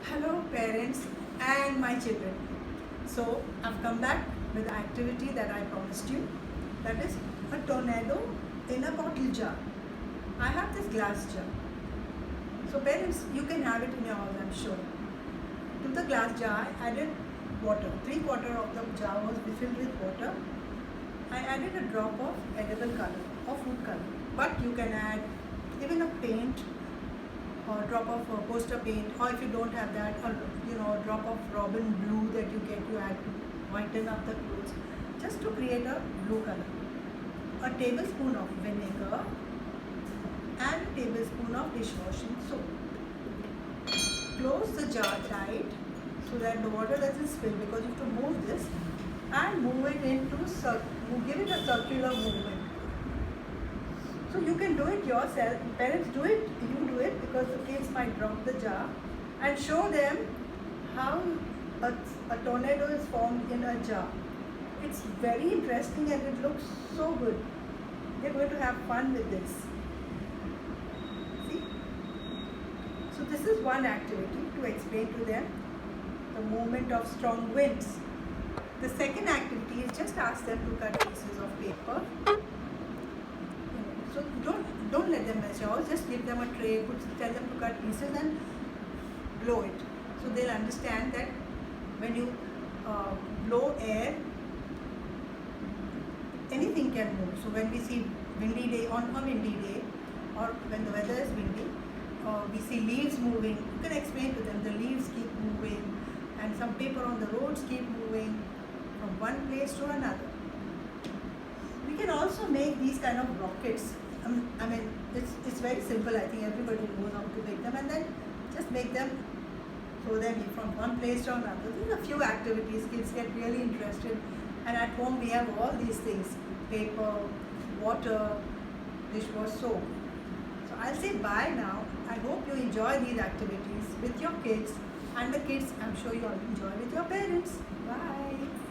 Hello parents and my children. So I've come back with the activity that I promised you. That is a tornado in a bottle jar. I have this glass jar. So parents, you can have it in your house, I'm sure. To the glass jar I added water. 3/4 of the jar was filled with water. I added a drop of edible color or food color. But you can add even a paint or drop of poster paint, or if you don't have that, or a drop of robin blue that you add to whiten up the clothes, just to create a blue color. A tablespoon of vinegar and a tablespoon of dishwashing soap. Close the jar tight so that the water doesn't spill, because you have to move this and move it into give it a circular movement. So you can do it yourself. Parents, do it, you do it, because the kids might drop the jar, and show them how a tornado is formed in a jar. It's very interesting and it looks so good. They're going to have fun with this. See? So this is one activity to explain to them the movement of strong winds. The second activity is just ask them to cut pieces of paper. So don't let them measure out, just give them a tray, tell them to cut pieces and blow it. So they'll understand that when you blow air, anything can move. So when we see windy day, on a windy day, or when the weather is windy, we see leaves moving, you can explain to them the leaves keep moving, and some paper on the roads keep moving from one place to another. We can also make these kind of rockets. I mean, it's very simple. I think everybody knows how to make them, and then just make them, throw them from one place to another. These are a few activities. Kids get really interested, and at home we have all these things: paper, water, dishwash soap. So I'll say bye now. I hope you enjoy these activities with your kids, and the kids, I'm sure you all enjoy with your parents. Bye.